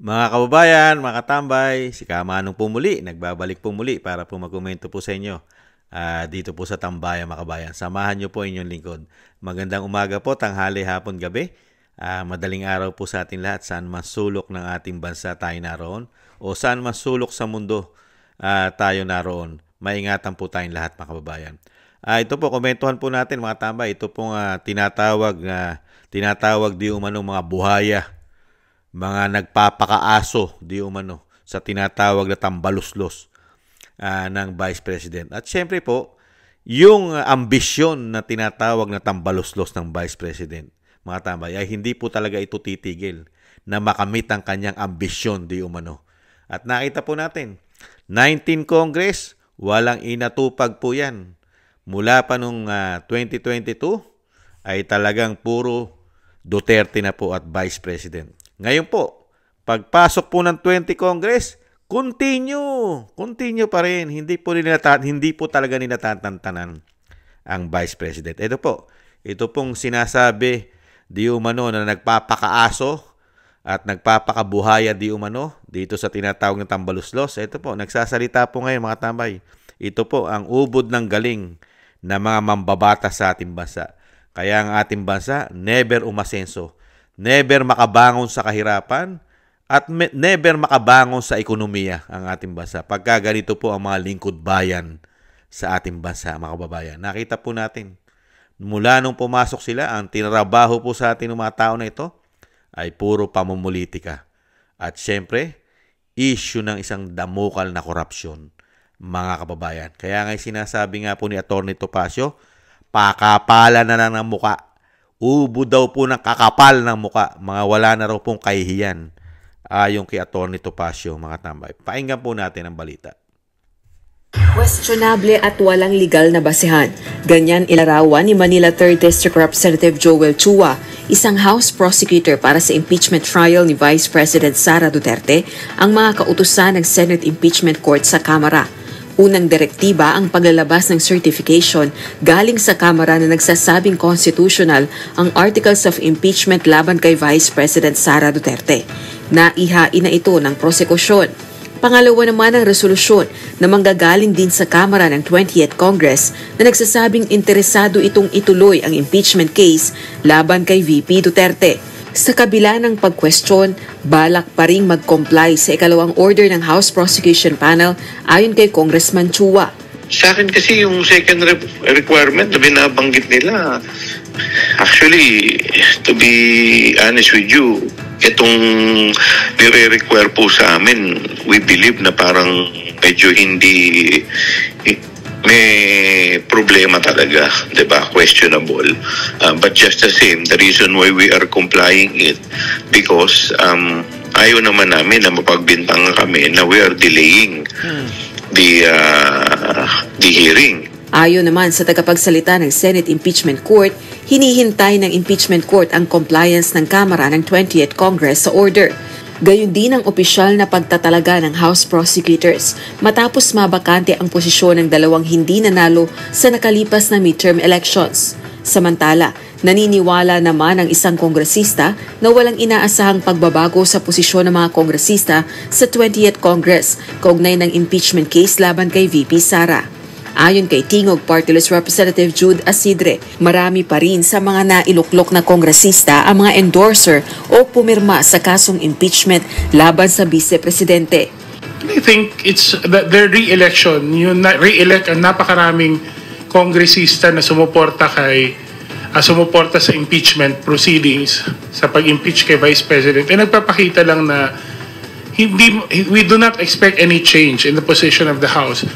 Mga kababayan, mga katambay, si Kamanong po muli, nagbabalik po muli para po magkomento po sa inyo dito po sa Tambayan mga kabayan. Samahan niyo po inyong lingkod. Magandang umaga po, tanghali, hapon, gabi. Madaling araw po sa atin lahat, saan man sulok ng ating bansa tayo naroon o saan man sulok sa mundo tayo naroon. Maingatan po tayong lahat mga kababayan. Ito po, komentuhan po natin mga tambay. Ito pong tinatawag di umanong mga buhaya, mga nagpapakaaso di umano sa tinatawag na tambaluslos ng Vice President. At syempre po, yung ambisyon na tinatawag na tambaluslos ng Vice President, mga tambay, ay hindi po talaga ito titigil na makamit ang kanyang ambisyon di umano. At nakita po natin, 19 Congress, walang inatupag po yan. Mula pa nung 2022, ay talagang puro Duterte na po at Vice President. Ngayon po, pagpasok po ng 20 Congress, continue pa rin. Hindi po talaga nilatatantanan ang Vice President. Ito pong sinasabi di umano na nagpapakaaso at nagpapakabuhaya di umano dito sa tinatawag na tambaluslos. Ito po, nagsasalita po ngayon mga tambay. Ito po ang ubod ng galing na mga mambabata sa ating bansa. Kaya ang ating bansa never umasenso, never makabangon sa kahirapan, at never makabangon sa ekonomiya ang ating bansa. Pagka ganito po ang mga lingkod bayan sa ating bansa, mga kababayan. Nakita po natin, mula nung pumasok sila, ang tinrabaho po sa ating mga tao na ito ay puro pamumulitika. At syempre, issue ng isang damukal na korupsyon, mga kababayan. Kaya nga sinasabi nga po ni Atty. Topacio, pakapala na lang ng muka. Ubo daw po ng kakapal ng muka. Mga wala na raw pong kahihiyan. Ayon kay Atty. Topacio, mga tambay. Painggan po natin ang balita. Questionable at walang legal na basehan. Ganyan ilarawan ni Manila 3rd District Representative Joel Chua, isang House prosecutor para sa impeachment trial ni Vice President Sara Duterte, ang mga kautusan ng Senate Impeachment Court sa Kamara. Unang direktiba ang paglalabas ng certification galing sa Kamara na nagsasabing constitutional ang Articles of Impeachment laban kay Vice President Sara Duterte. Naihain na ito ng prosekusyon. Pangalawa naman ang resolusyon na manggagaling din sa Kamara ng 20th Congress na nagsasabing interesado itong ituloy ang impeachment case laban kay VP Duterte. Sa kabila ng pag-question, balak pa ring mag-comply sa ikalawang order ng House Prosecution Panel ayon kay Congressman Chua. Sa akin kasi yung second requirement na binabanggit nila, actually, to be honest with you, itong nire-require po sa amin, we believe na parang medyo hindi may problema talaga, diba? Questionable. But just the same, the reason why we are complying it, because ayaw naman namin na mapagbintang kami na we are delaying the hearing. Ayon naman sa tagapagsalita ng Senate Impeachment Court, hinihintay ng Impeachment Court ang compliance ng Kamara ng 20th Congress sa order. Gayon din ang opisyal na pagtatalaga ng House Prosecutors matapos mabakante ang posisyon ng dalawang hindi nanalo sa nakalipas na midterm elections. Samantala, naniniwala naman ang isang kongresista na walang inaasahang pagbabago sa posisyon ng mga kongresista sa 20th Congress kaugnay ng impeachment case laban kay VP Sara. Ayon kay Tingog Party List Representative Jude Asidre, marami pa rin sa mga nailuklok na kongresista ang mga endorser o pumirma sa kasong impeachment laban sa vice-presidente. I think it's the re-election, yung re-elect ang napakaraming kongresista na sumuporta sa impeachment proceedings sa pag-impeach kay Vice President. E nagpapakita lang na we do not expect any change in the position of the House.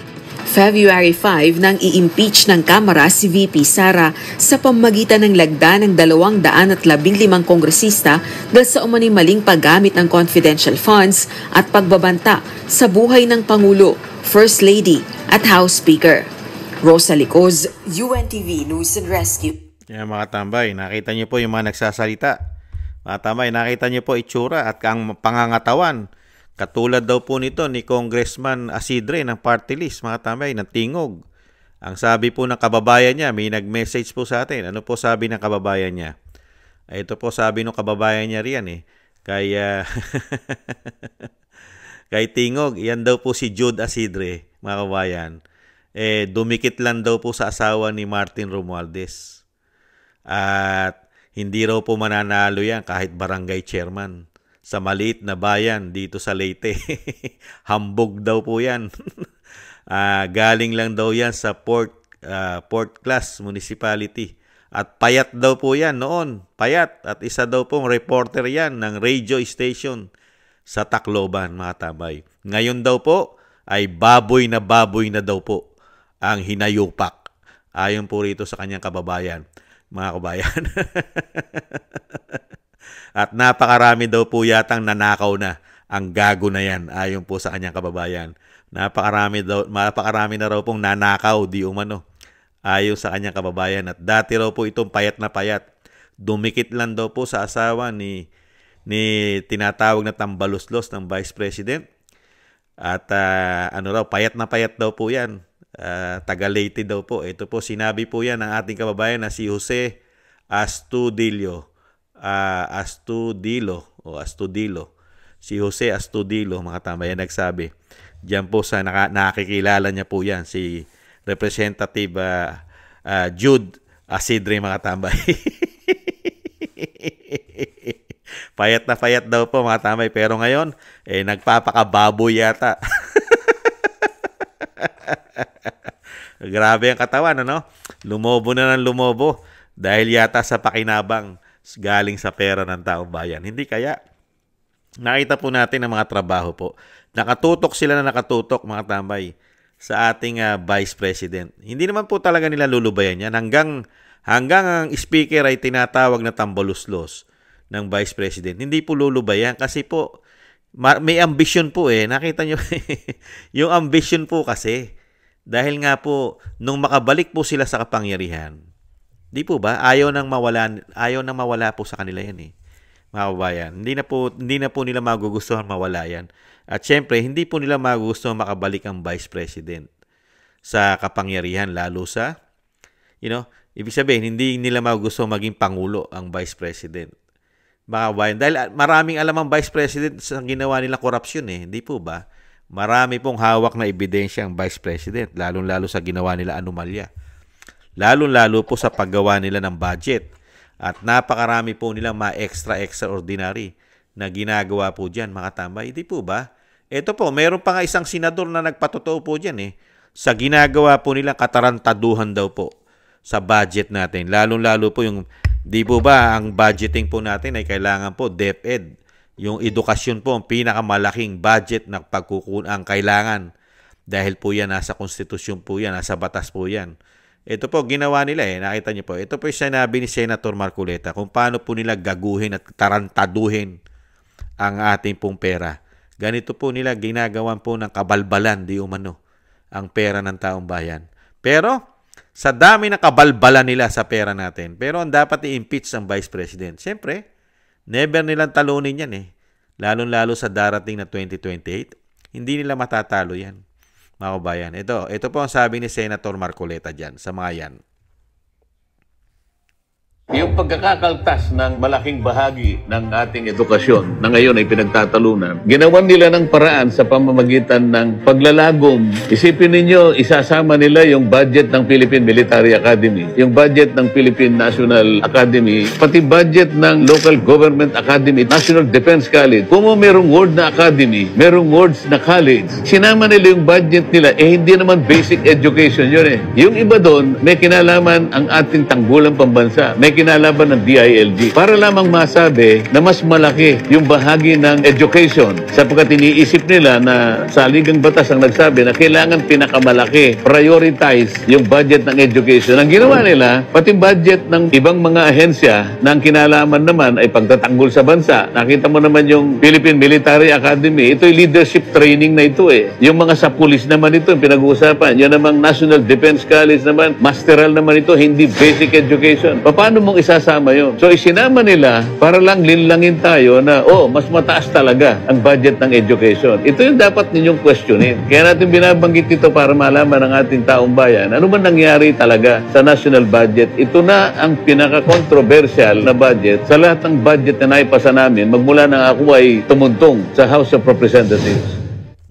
February 5 nang i-impeach ng Kamara si VP Sara sa pamamagitan ng lagda ng 215 kongresista dahil sa umano'y maling paggamit ng confidential funds at pagbabanta sa buhay ng Pangulo, First Lady at House Speaker. Rosa Licoz, UNTV News and Rescue. Yan mga tambay, nakita niyo po yung mga nagsasalita. Mga tambay, nakita niyo po itsura at ang pangangatawan. Katulad daw po nito ni Congressman Asidre ng Party List, mga tambay, ng Tingog. Ang sabi po ng kababayan niya, may nag-message po sa atin. Ano po sabi ng kababayan niya? Ito po sabi ng kababayan niya riyan Kay, kay Tingog, yan daw po si Jude Asidre, mga kabayan. Dumikit lang daw po sa asawa ni Martin Romualdez. At hindi raw po mananalo yan kahit barangay chairman. Sa maliit na bayan dito sa Leyte. Hambog daw po yan. Galing lang daw yan sa Port Class Municipality. At payat daw po yan noon. Payat. At isa daw pong reporter yan ng radio station sa Tacloban, mga tabay. Ngayon daw po ay baboy na daw po ang hinayupak. Ayon po rito sa kanyang kababayan, mga kabayan. At napakarami daw po yatang nanakaw na ang gago na yan, ayon po sa kanyang kababayan. Napakarami na raw pong nanakaw di umano, ayon sa kanyang kababayan. At dati raw po itong payat na payat. Dumikit lang daw po sa asawa ni tinatawag na tambaluslos ng Vice President. At payat na payat daw po yan. Taga Leyte daw po. Ito po, sinabi po yan ng ating kababayan na si Jose Astudillo. Si Jose Astudillo, mga tambayan, nagsabi. Diyan po sa nakikilala niya po yan, si Representative Jude Asidre, mga tambay. Payat daw po, mga tambay. Pero ngayon, nagpapakababoy yata. Grabe ang katawan, ano? Lumobo na ng lumobo dahil yata sa pakinabang galing sa pera ng taong bayan. Hindi kaya? Nakita po natin ang mga trabaho po. Nakatutok, mga tambay, sa ating Vice President. Hindi naman po talaga nila lulubayan yan. Hanggang ang speaker ay tinatawag na tambaluslos ng Vice President. Hindi po lulubayan kasi po may ambition po Nakita nyo, yung ambition po kasi. Dahil nga po, nung makabalik po sila sa kapangyarihan, di po ba? Ayaw nang mawala po sa kanila yan mga kabayan. Hindi na po nila magugustuhan mawala yan. At syempre, hindi po nila magugustuhan makabalik ang Vice President sa kapangyarihan, lalo sa, ibig sabihin, hindi nila magugustuhan maging Pangulo ang Vice President. Mga kabayan, dahil maraming alam ang Vice President sa ginawa nilang korupsyon Hindi po ba? Marami pong hawak na ebidensya ang Vice President, lalong-lalo sa ginawa nila anomalya. Lalong-lalo po sa paggawa nila ng budget. At napakarami po nilang extraordinary na ginagawa po dyan, mga tambay. Hindi po ba? Ito po, meron pa nga isang senador na nagpatotoo po dyan sa ginagawa po nilang katarantaduhan daw po sa budget natin. Lalong-lalo po yung, di po ba, ang budgeting po natin ay kailangan po DepEd. Yung edukasyon po ang pinakamalaking budget na ang kailangan. Dahil po yan, nasa konstitusyon po yan, nasa batas po yan. Ito po, ginawa nila nakita niyo po. Ito po yung sinabi ni Senator Marcoleta kung paano po nila gaguhin at tarantaduhin ang ating pong pera. Ganito po nila ginagawan po ng kabalbalan, di umano, ang pera ng taong bayan. Pero, sa dami ng kabalbalan nila sa pera natin, pero ang dapat i-impeach ang Vice President. Siyempre, never nilang talunin yan Lalong-lalo sa darating na 2028. Hindi nila matatalo yan, mga kabayan. Ito po ang sabi ni Senator Marcoleta dyan, sa mga yan. Yung pagkakakaltas ng malaking bahagi ng ating edukasyon na ngayon ay pinagtatalunan, ginawan nila ng paraan sa pamamagitan ng paglalagom. Isipin ninyo, isasama nila yung budget ng Philippine Military Academy, yung budget ng Philippine National Academy, pati budget ng Local Government Academy, National Defense College. Kung merong word na academy, merong words na college, sinama nila yung budget nila, hindi naman basic education yun Yung iba doon, may kinalaman ang ating tanggulang pambansa, may kinalaban ng DILG para lamang masabi na mas malaki yung bahagi ng education sapagkat iniisip nila na sa Ligang Batas ang nagsabi na kailangan pinakamalaki, prioritize yung budget ng education. Ang ginawa nila, pati budget ng ibang mga ahensya na ang kinalaman naman ay pagtatanggol sa bansa. Nakita mo naman yung Philippine Military Academy, ito'y leadership training na ito Yung mga sa pulis naman ito, yung pinag-uusapan. Yan namang National Defense College naman, masteral naman ito, hindi basic education. Paano mong isasama yun. So isinama nila para lang linlangin tayo na, mas mataas talaga ang budget ng education. Ito yung dapat ninyong questionin. Kaya natin binabanggit ito para malaman ng ating taong bayan, ano ba nangyari talaga sa national budget? Ito na ang pinaka-controversial na budget sa lahat ng budget na naipasa namin magmula nang ako ay tumuntong sa House of Representatives.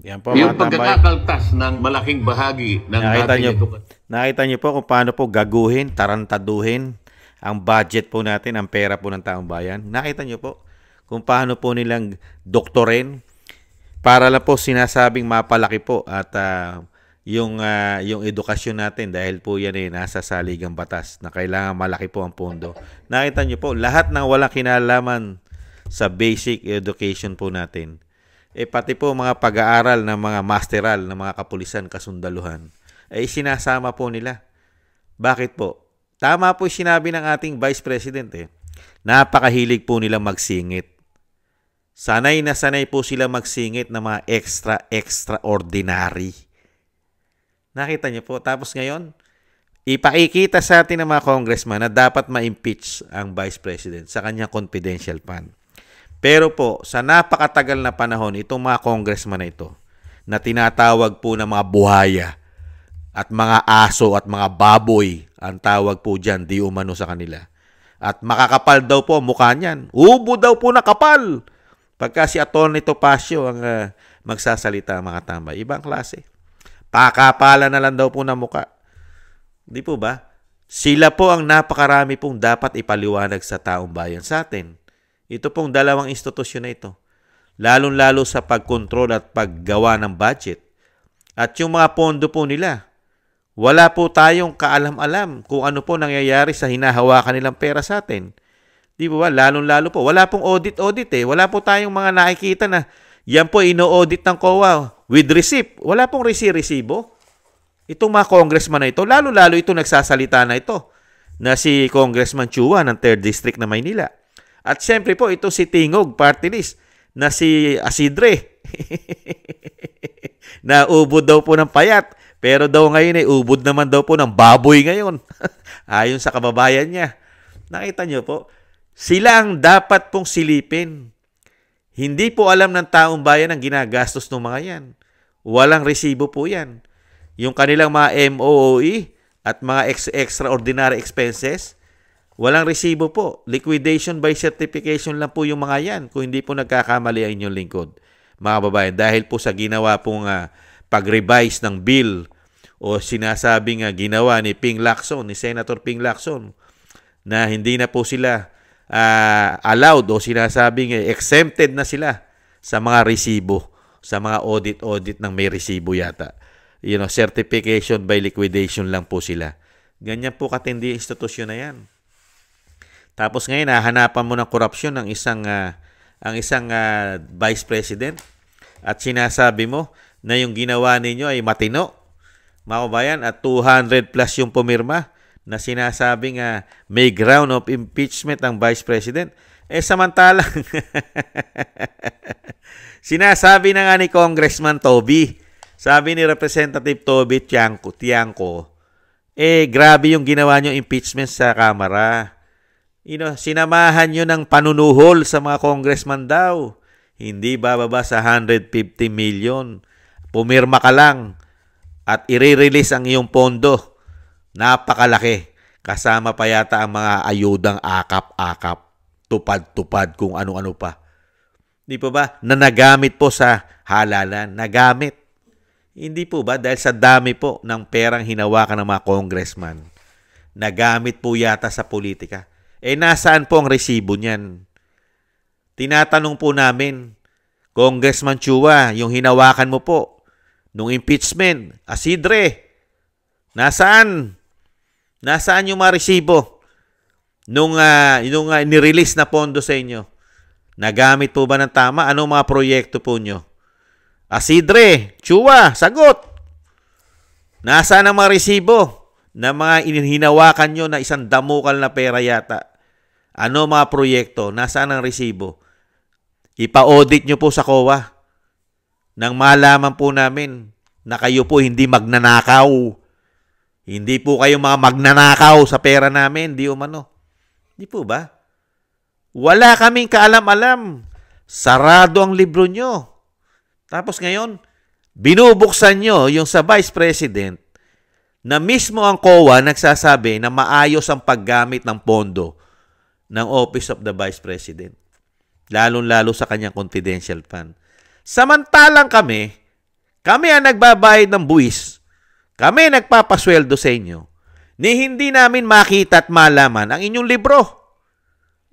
Yan po, Yung mga tambay. pagkakakaltas ng malaking bahagi ng ating edukasyon. Nakita niyo po kung paano po gaguhin, tarantaduhin ang budget po natin, ang pera po ng taong bayan. Nakita niyo po kung paano po nilang doktorin para lang po sinasabing mapalaki po at yung edukasyon natin dahil po yan nasa saligang batas na kailangan malaki po ang pondo. Nakita niyo po lahat ng walang kinalaman sa basic education po natin. Pati po mga pag-aaral ng mga masteral ng mga kapulisan, kasundaluhan, sinasama po nila. Bakit po? Tama po sinabi ng ating Vice President Napakahilig po nila magsingit. Sanay na sanay po sila magsingit ng mga extraordinary. Nakita niyo po. Tapos ngayon, ipakikita sa atin ng mga congressman na dapat ma-impeach ang Vice President sa kanyang confidential fund. Pero po, sa napakatagal na panahon, itong mga congressman na ito, na tinatawag po ng mga buhaya at mga aso at mga baboy, ang tawag po dyan, di umano sa kanila. At makakapal daw po mukha niyan. Ubo daw po na kapal. Pagka si Atty. Topacio ang magsasalita, mga tambay. Ibang klase. Pakapala na lang daw po na mukha. Di po ba? Sila po ang napakarami pong dapat ipaliwanag sa taong bayan sa atin. Ito pong dalawang institusyon na ito. Lalong-lalo sa pagkontrol at paggawa ng budget. At yung mga pondo po nila, wala po tayong kaalam-alam kung ano po nangyayari sa hinahawakan nilang pera sa atin. Di ba? Lalong-lalo po. Wala pong audit Wala po tayong mga nakikita na yan po ino-audit ng COA with receipt. Wala pong resibo. Itong mga congressman na ito, lalo-lalo ito nagsasalita na ito na si Congressman Chua ng 3rd District na Maynila. At siyempre po, ito si Tingog, party list, na si Asidre. Na ubod daw po ng payat. Pero daw ngayon ubod naman daw po ng baboy ngayon. Ayon sa kababayan niya. Nakita niyo po, sila ang dapat pong silipin. Hindi po alam ng taong bayan ang ginagastos ng mga yan. Walang resibo po yan. Yung kanilang mga MOOE at mga extraordinary expenses, walang resibo po. Liquidation by certification lang po yung mga yan kung hindi po nagkakamali ang inyong lingkod. Mga babayan, dahil po sa ginawa pong pag-revise ng bill o sinasabing ginawa ni Ping Lacson, ni Senator Ping Lacson, na hindi na po sila allowed o sinasabing exempted na sila sa mga resibo, sa mga audit ng may resibo yata. Certification by liquidation lang po sila. Ganyan po katindi institusyon na yan. Tapos ngayon, hahanapan mo ng korupsyon ng isang vice president at sinasabi mo na yung ginawa ninyo ay matino. Mga kabayan, at 200 plus yung pumirma na sinasabing may ground of impeachment ang vice president. Samantalang sinasabi na nga ni Congressman Toby, sabi ni Representative Toby Tiangco, grabe yung ginawa nyo impeachment sa Kamara. Sinamahan nyo ng panunuhol sa mga congressman daw. Hindi bababa sa 150 million. Pumirma ka lang at i-release ang iyong pondo. Napakalaki. Kasama pa yata ang mga ayudang akap-akap. Tupad-tupad kung ano-ano pa. Di po ba? Na nagamit po sa halalan. Nagamit. Hindi po ba? Dahil sa dami po ng perang hinawakan ng mga congressman. Nagamit po yata sa politika. Nasaan po ang resibo niyan? Tinatanong po namin, Congressman Chua, yung hinawakan mo po, nung impeachment, Asidre, nasaan? Nasaan yung mga resibo? Nung nirelease na pondo sa inyo? Nagamit po ba ng tama? Anong mga proyekto po nyo? Asidre, Chua, sagot! Nasaan ang mga resibo na mga hinawakan nyo na isang damukal na pera yata? Ano mga proyekto? Nasaan ang resibo? Ipa-audit nyo po sa COA nang malaman po namin na kayo po hindi magnanakaw. Hindi po kayo mga magnanakaw sa pera namin. Di umano. Di po ba? Wala kaming kaalam-alam. Sarado ang libro nyo. Tapos ngayon, binubuksan nyo yung sa Vice President na mismo ang COA nagsasabi na maayos ang paggamit ng pondo ng Office of the Vice President. Lalong-lalo sa kanyang confidential fund. Samantalang kami ang nagbabayad ng buwis. Kami nagpapasweldo sa inyo. Ni hindi namin makita at malaman ang inyong libro.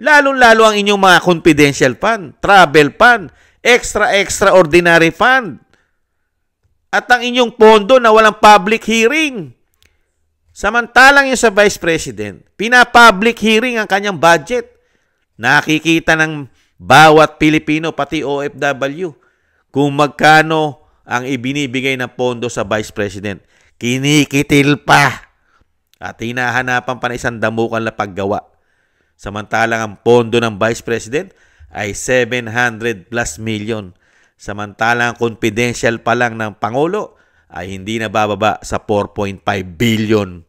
Lalong-lalo ang inyong mga confidential fund, travel fund, extraordinary fund. At ang inyong pondo na walang public hearing. Samantalang yung sa Vice President, pina-public hearing ang kanyang budget. Nakikita ng bawat Pilipino, pati OFW, kung magkano ang ibinibigay ng pondo sa Vice President. Kinikitil pa. At hinahanapan pa na isang damukan na paggawa. Samantalang ang pondo ng Vice President ay 700 plus million. Samantalang ang confidential pa lang ng Pangulo ay hindi na bababa sa 4.5 billion.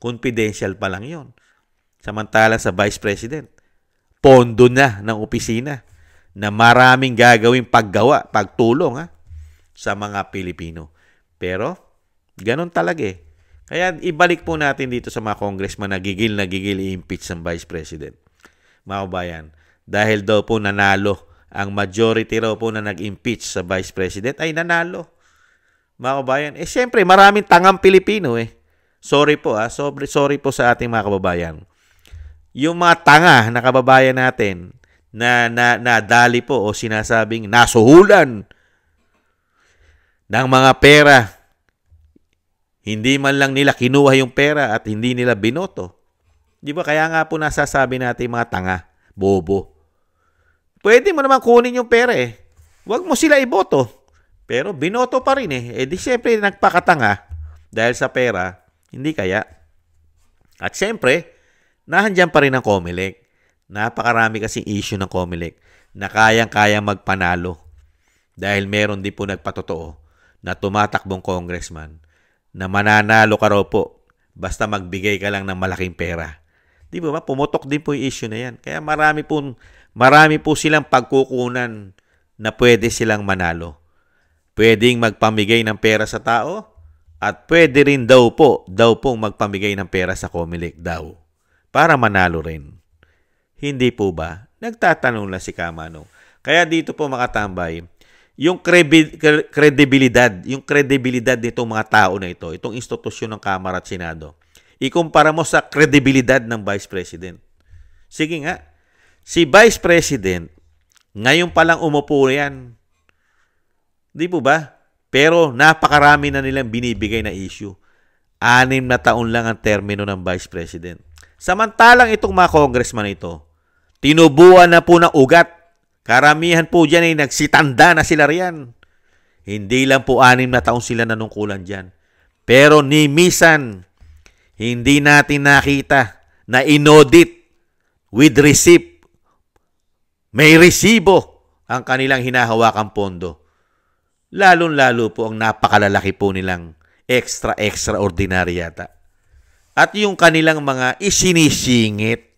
Confidential pa lang yon. Samantalang sa Vice President, pondo na ng opisina na maraming gagawing paggawa, pagtulong sa mga Pilipino. Pero, ganun talaga eh. Kaya ibalik po natin dito sa mga congressman na gigil i-impeach ng Vice President. Mga kabayan, dahil daw po nanalo, ang majority raw po na nag-impeach sa Vice President ay nanalo. Mga kabayan, siyempre maraming tangang Pilipino eh. Sorry po sorry po sa ating mga kababayan. Yung mga tanga na kababayan natin na nadali po o sinasabing nasuhulan ng mga pera, hindi man lang nila kinuha yung pera at hindi nila binoto. Di ba? Kaya nga po nasasabi natin mga tanga, bobo. Pwede mo naman kunin yung pera eh. Huwag mo sila iboto. Pero binoto pa rin eh. Di siyempre nagpakatanga dahil sa pera, hindi kaya. At siyempre, nahandyan pa rin ang COMELEC. Napakarami kasing issue ng COMELEC na kayang-kayang magpanalo. Dahil meron din po nagpatotoo na tumatakbong congressman na mananalo ka raw po basta magbigay ka lang ng malaking pera. Di ba? Pumutok din po yung issue na yan. Kaya marami po silang pagkukunan na pwede silang manalo. Pwedeng magpamigay ng pera sa tao at pwede rin daw pong magpamigay ng pera sa COMELEC daw para manalo rin. Hindi po ba? Nagtatanong lang si Kamano. Kaya dito po makatambay, yung kredibilidad nitong mga tao na ito, itong institusyon ng Kamara at Senado, ikumpara mo sa kredibilidad ng Vice President. Sige nga, si Vice President, ngayon palang umupo yan. Di po ba? Pero napakarami na nilang binibigay na issue. 6 na taon lang ang termino ng Vice President. Samantalang itong mga congressman ito, tinubuan na po ng ugat. Karamihan po dyan ay nagsitanda na sila riyan. Hindi lang po 6 na taon sila nanungkulan dyan. Pero ni misan, hindi natin nakita na inaudit with receipt. May resibo ang kanilang hinahawakang pondo. Lalong-lalo po ang napakalalaki po nilang extraordinary yata. At yung kanilang mga isinisingit.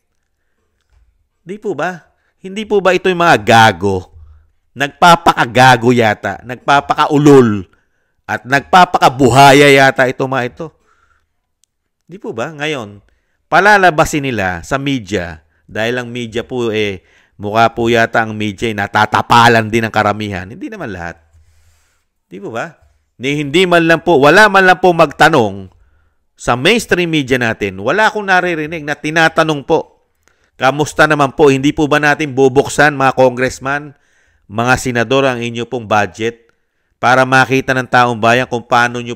Di po ba? Hindi po ba ito yung mga gago? Nagpapakagago yata, nagpapakaulol, at nagpapakabuhaya yata ito mga ito. Di po ba? Ngayon, palalabasin nila sa media, dahil ang media po mukha po yata ang media natatapalan din ng karamihan. Hindi naman lahat. Di po ba? Hindi man lang po, wala man lang po magtanong sa mainstream media natin, wala akong naririnig na tinatanong po, kamusta naman po? Hindi po ba natin bubuksan, mga congressman, mga senador, ang inyo pong budget para makita ng taong bayan kung paano nyo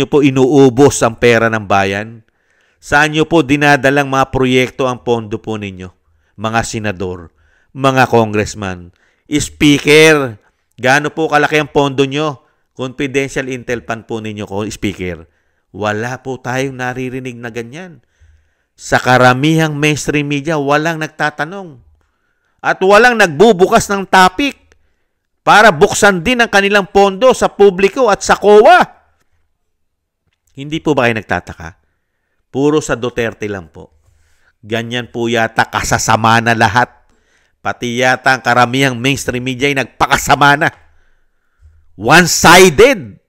po inuubos ang pera ng bayan? Saan nyo po dinadalang mga proyekto ang pondo po ninyo? Mga senador, mga congressman, speaker, gaano po kalaki ang pondo nyo? Confidential intel fund po ninyo, speaker. Wala po tayong naririnig na ganyan. Sa karamihang mainstream media, walang nagtatanong. At walang nagbubukas ng topic para buksan din ang kanilang pondo sa publiko at sa COA. Hindi po ba kayo nagtataka? Puro sa Duterte lang po. Ganyan po yata kasasama na lahat. Pati yata ang karamihang mainstream media ay nagpakasama na. One-sided.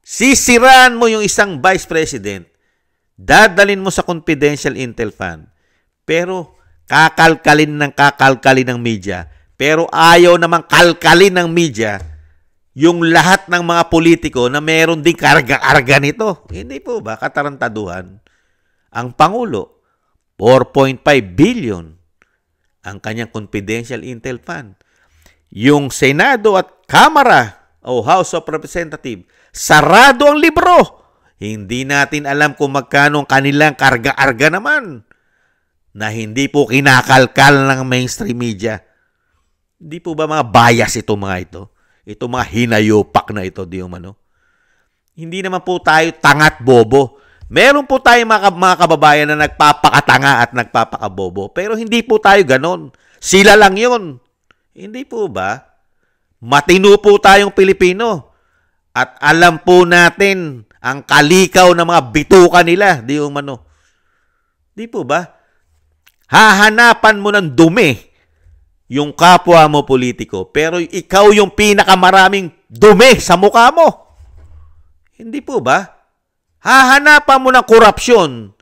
Sisiraan mo yung isang vice president, dadalin mo sa confidential intel fund, pero kakalkalin ng media, pero ayaw namang kalkalin ng media yung lahat ng mga politiko na meron ding karga-karga nito. Hindi po ba katarantaduhan? Ang Pangulo, 4.5 billion ang kanyang confidential intel fund. Yung Senado at Kamara o House of Representatives, sarado ang libro. Hindi natin alam kung magkano ang kanilang karga-arga naman na hindi po kinakalkal ng mainstream media. Hindi po ba mga bias ito mga ito? Ito mga hinayupak na ito, di umano. Hindi naman po tayo tangat bobo. Meron po tayo mga kababayan na nagpapakatanga at nagpapakabobo. Pero hindi po tayo ganon. Sila lang yun. Hindi po ba? Matino po tayong Pilipino. At alam po natin ang kalikaw ng mga bituka nila. Di umano. Di po ba? Hahanapan mo ng dumi yung kapwa mo politiko, pero ikaw yung pinakamaraming dumi sa mukha mo. Hindi po ba? Hahanapan mo ng korupsyon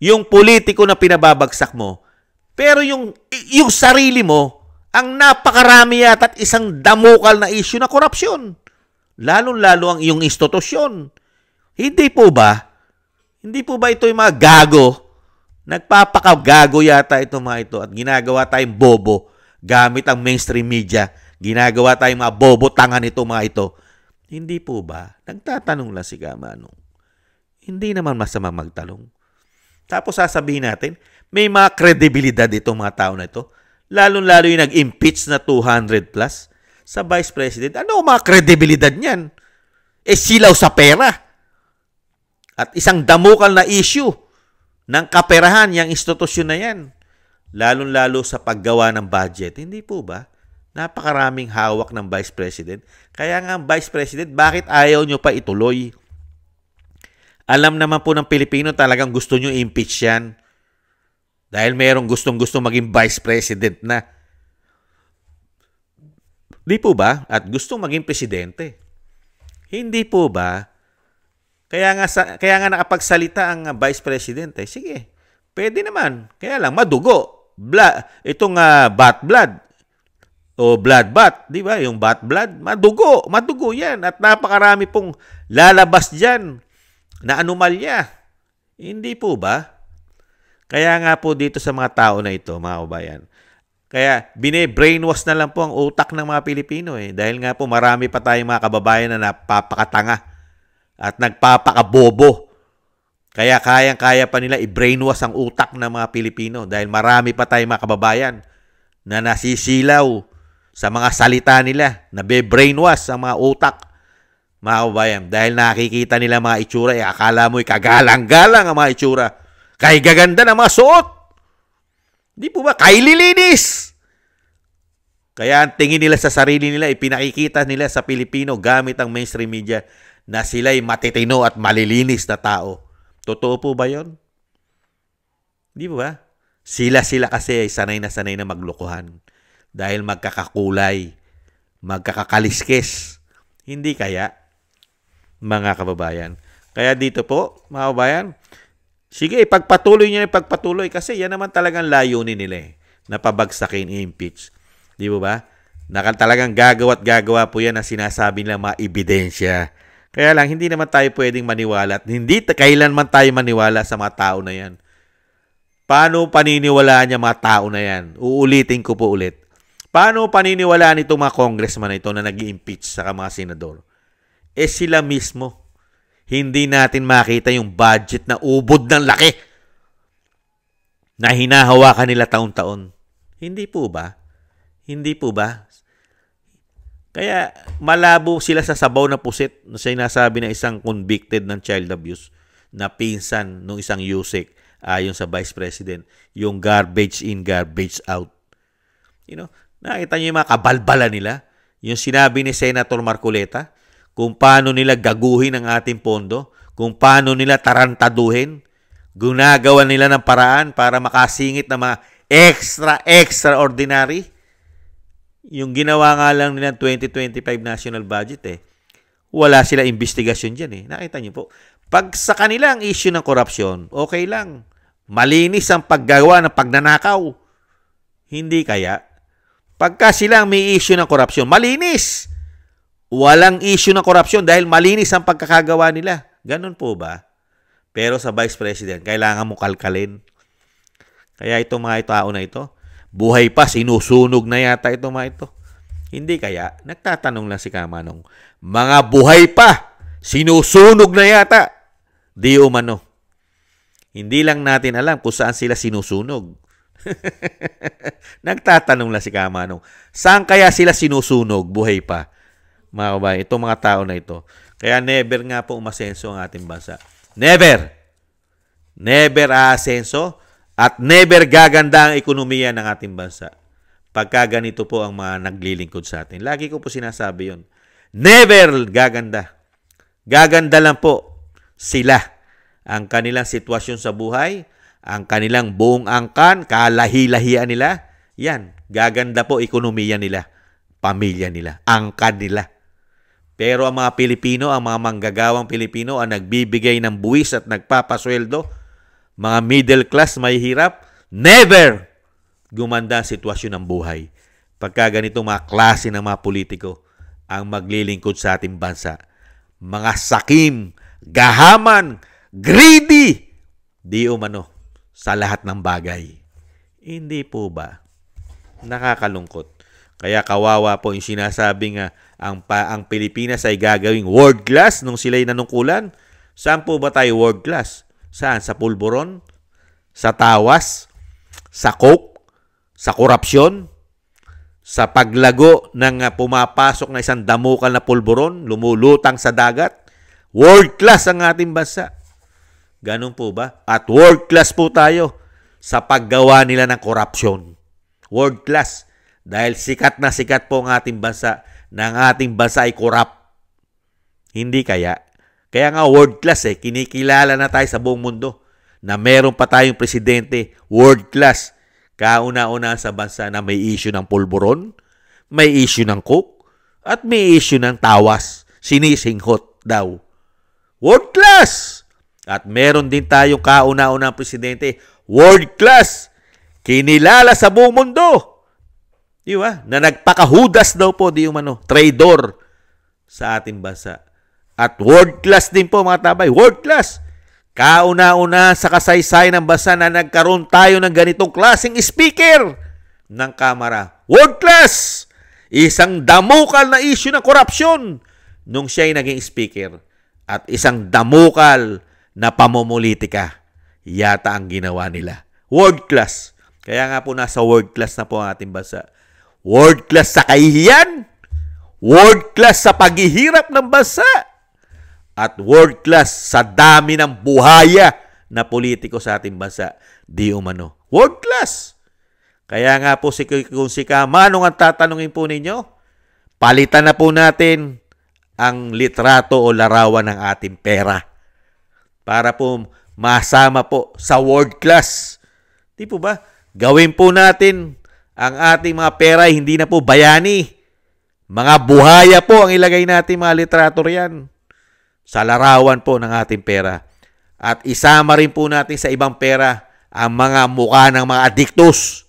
yung politiko na pinababagsak mo, pero yung sarili mo, ang napakarami yata at isang damukal na issue na korupsyon. Lalong-lalo ang iyong institusyon. Hindi po ba? Hindi po ba ito yung mga gago? Nagpapakagago yata ito mga ito at ginagawa tayong bobo gamit ang mainstream media. Ginagawa tayong mga bobo tangan ito mga ito. Hindi po ba? Nagtatanong lang si Kamanong. Hindi naman masama magtanong. Tapos sasabihin natin, may mga kredibilidad itong mga tao na ito. Lalong-lalo yung nag-impeach na 200 plus sa Vice President. Ano ang mga kredibilidad niyan? Silaw sa pera. At isang damukal na issue ng kaperahan yung institusyon na yan. Lalong-lalo sa paggawa ng budget. Hindi po ba? Napakaraming hawak ng Vice President. Kaya nga Vice President, bakit ayaw nyo pa ituloy? Alam naman po ng Pilipino talagang gusto nyo impeach yan. Dahil mayroong gustong-gusto maging Vice President na. Di po ba? At gustong maging Presidente. Hindi po ba? Kaya nga nakapagsalita ang Vice President. Sige, pwede naman. Kaya lang, madugo. Itong bat blood. O blood bat. Di ba? Yung bat blood. Madugo. Madugo yan. At napakarami pong lalabas dyan na anomalya. Hindi po ba? Kaya nga po dito sa mga tao na ito, mga kabayan, kaya bine-brainwash na lang po ang utak ng mga Pilipino dahil nga po marami pa tayong mga kababayan na napapakatanga at nagpapakabobo. Kaya kayang-kaya pa nila i-brainwash ang utak ng mga Pilipino dahil marami pa tayong mga kababayan na nasisilaw sa mga salita nila, na be-brainwash ang mga utak, mga kababayan, dahil nakikita nila mga itsura, akala mo'y kagalang-galang ang mga itsura. Kay gaganda ng mga suot. Di po ba? Kay lilinis. Kaya ang tingin nila sa sarili nila, ipinakikita nila sa Pilipino gamit ang mainstream media na sila'y matitino at malilinis na tao. Totoo po ba yon? Di ba? Sila kasi ay sanay na maglukuhan. Dahil magkakakulay, magkakakaliskes. Hindi kaya, mga kababayan. Kaya dito po, mga kababayan, sige, ipagpatuloy kasi yan naman talagang layunin nila na pabagsakin, impeach. Di ba? Talagang gagawa po yan na sinasabi nila mga ebidensya. Kaya lang, hindi naman tayo pwedeng maniwala at hindi kailanman tayo maniwala sa mga tao na yan. Paano paniniwalaan niya mga tao na yan? Uulitin ko po ulit. Paano paniniwalaan itong mga congressman na ito na nag-i-impeach sa mga senador? Sila mismo. Hindi natin makita yung budget na ubod ng laki na hinahawakan nila taon-taon. Hindi po ba? Hindi po ba? Kaya malabo sila sa sabaw na pusit na sinasabi ng isang convicted ng child abuse na pinsan ng isang Yusek ayon sa Vice President. Yung garbage in, garbage out. Nakita niyo yung mga kabalbala nila? Yung sinabi ni Senator Marcoleta, kung paano nila gaguhin ang ating pondo, kung paano nila tarantaduhin, Gunagawa nila ng paraan para makasingit ng mga extraordinary. Yung ginawa nga lang nila 2025 national budget wala sila investigasyon dyan Nakita niyo po. Pag sa kanila ang issue ng korupsyon, okay lang. Malinis ang paggawa ng pagnanakaw. Hindi kaya. Pagka sila may issue ng korupsyon, malinis. Walang issue ng korupsyon dahil malinis ang pagkakagawa nila. Ganun po ba? Pero sa Vice President, kailangan mo kalkalin. Kaya itong mga tao na ito, buhay pa, sinusunog na yata itong mga ito. Hindi kaya, nagtatanong lang si Kamanong, mga buhay pa, sinusunog na yata. Di umano. Hindi lang natin alam kung saan sila sinusunog. Nagtatanong lang si Kamanong, saan kaya sila sinusunog, buhay pa? Mga kabayan, itong mga tao na ito. Kaya never nga po umasenso ang ating bansa. Never! Never aasenso at never gaganda ang ekonomiya ng ating bansa. Pagka ganito po ang mga naglilingkod sa atin. Lagi ko po sinasabi yun. Never gaganda. Gaganda lang po sila. Ang kanilang sitwasyon sa buhay, ang kanilang buong angkan, kalahi-lahian nila, yan, gaganda po ekonomiya nila, pamilya nila, angkan nila. Pero ang mga Pilipino, ang mga manggagawang Pilipino ang nagbibigay ng buwis at nagpapasweldo, mga middle class, may hirap, never gumanda ang sitwasyon ng buhay. Pagka ganito mga klase ng mga politiko ang maglilingkod sa ating bansa. Mga sakim, gahaman, greedy, di umano sa lahat ng bagay. Hindi po ba? Nakakalungkot. Kaya kawawa po yung sinasabi nga ang Pilipinas ay gagawing world class nung sila'y nanungkulan. Saan po ba tayo world class? Saan? Sa pulburon? Sa tawas? Sa coke? Sa korupsyon? Sa paglago ng pumapasok na isang damukal na pulburon, lumulutang sa dagat? World class ang ating bansa. Ganun po ba? At world class po tayo sa paggawa nila ng korupsyon. World class. Dahil sikat na sikat po ang ating bansa na ang ating bansa ay korap. Hindi kaya. Kaya nga world class kinikilala na tayo sa buong mundo na meron pa tayong presidente world class. Kauna-una sa bansa na may issue ng pulburon, may issue ng coke, at may issue ng tawas. Sinisinghot daw. World class! At meron din tayong kauna-unang presidente world class. Kinilala sa buong mundo. Di ba? Na nagpakahudas daw po, di umano, traidor sa ating bansa. At world class din po mga tabay, world class. Kauna-una sa kasaysayan ng bansa na nagkaroon tayo ng ganitong klaseng speaker ng Kamara. World class! Isang damukal na issue ng korupsyon nung siya ay naging speaker. At isang damukal na pamumulitika. Yata ang ginawa nila. World class. Kaya nga po nasa world class na po ang ating bansa. World class sa kahihiyan, world class sa paghihirap ng bansa, at world class sa dami ng buhaya na politiko sa ating bansa. Di umano. World class. Kaya nga po kung si Kamanong ang tatanungin po ninyo, palitan na po natin ang litrato o larawan ng ating pera para po masama po sa world class. Di po ba? Gawin po natin ang ating mga pera hindi na po bayani. Mga buhaya po ang ilagay natin mga litrato riyan sa larawan po ng ating pera. At isama rin po natin sa ibang pera ang mga mukha ng mga adiktos,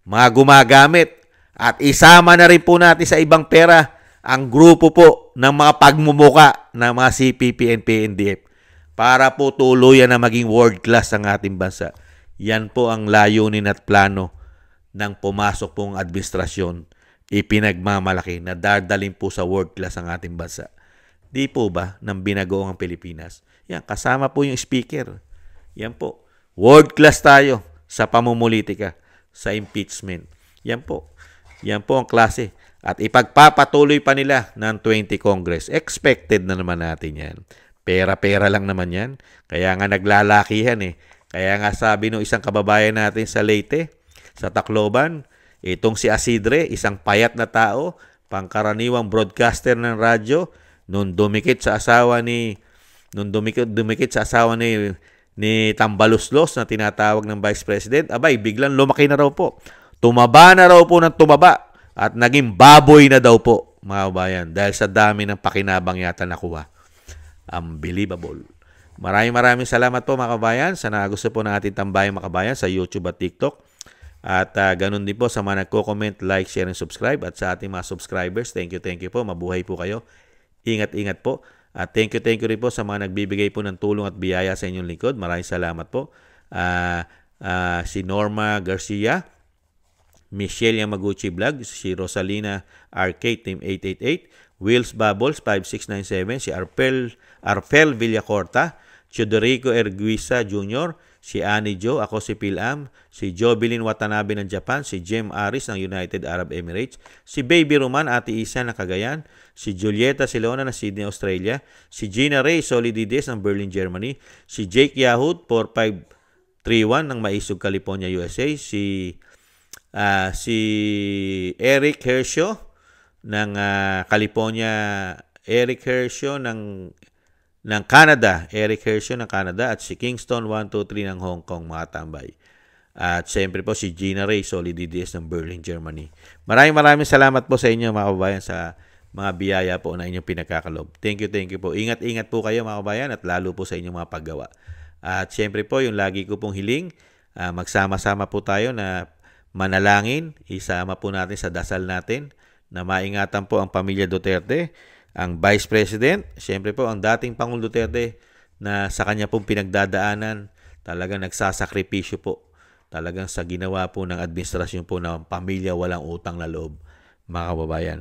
mga gumagamit. At isama na rin po natin sa ibang pera ang grupo po ng mga pagmumuka ng mga CPP and PNDF para po tuluyan na maging world class ang ating bansa. Yan po ang layunin at plano ng pumasok pong administrasyon, ipinagmamalaki na dadalhin po sa world class ang ating bansa. Di po ba ng binagoong ang Pilipinas? Yan, kasama po yung speaker. Yan po. World class tayo sa pamumulitika, sa impeachment. Yan po. Yan po ang klase. At ipagpapatuloy pa nila ng 20 Congress. Expected na naman natin yan. Pera-pera lang naman yan. Kaya nga naglalakihan Kaya nga sabi ng isang kababayan natin sa Leyte, sa Tacloban, itong si Asidre, isang payat na tao, pangkaraniwang broadcaster ng radyo, nung dumikit sa asawa ni ni Tambaluslos na tinatawag ng Vice President, abay, biglang lumaki na raw po. Tumaba na raw po ng tumaba at naging baboy na daw po, mga kabayan, dahil sa dami ng pakinabang yata nakuha. Unbelievable. Maraming salamat po, mga kabayan, sa nagusto po ng ating tambayang mga kabayan sa YouTube at TikTok. At ganun din po sa mga nagko-comment, like, share, and subscribe. At sa ating mga subscribers, thank you po. Mabuhay po kayo. Ingat po. At thank you rin po sa mga nagbibigay po ng tulong at biyaya sa inyong likod. Maraming salamat po. Si Norma Garcia, Michelle Yamaguchi Vlog, si Rosalina Arcade Team 888, Wills Bubbles 5697, si Arpel Villacorta, Chudorico Erguisa Jr., si Annie Jo, ako si Pilam, si Jovelyn Watanabe ng Japan, si Jem Aris ng United Arab Emirates, si Baby Roman, Ate Isa ng Cagayan, si Julieta Silona ng Sydney, Australia, si Gina Ray Solidides ng Berlin, Germany, si Jake Yahud 4531 ng Maisog, California, USA, si Eric Hershaw ng California, Eric Hershaw ng Canada, at si Kingston 123 ng Hong Kong, mga tambay. At siyempre po si Gina Ray Solidides ng Berlin, Germany. Maraming salamat po sa inyo, mga kabayan, sa mga biyaya po na inyong pinagkakalob. Thank you po. Ingat po kayo, mga kabayan, at lalo po sa inyong mga paggawa. At siyempre po, yung lagi ko pong hiling, magsama-sama po tayo na manalangin, isama po natin sa dasal natin na maingatan po ang pamilya Duterte, ang Vice President, siyempre po ang dating Pangulong Duterte na sa kanya pong pinagdadaanan, talagang nagsasakripisyo po. Talagang sa ginawa po ng administrasyon po ng pamilya walang utang na loob, mga kababayan.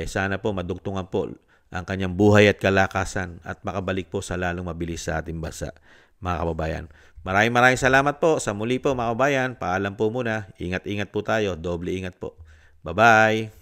Sana po madugtungan po ang kanyang buhay at kalakasan at makabalik po sa lalong mabilis sa ating bansa, mga kababayan. Maraming salamat po. Sa muli po, mga kababayan, paalam po muna. Ingat po tayo. Doble ingat po. Bye-bye.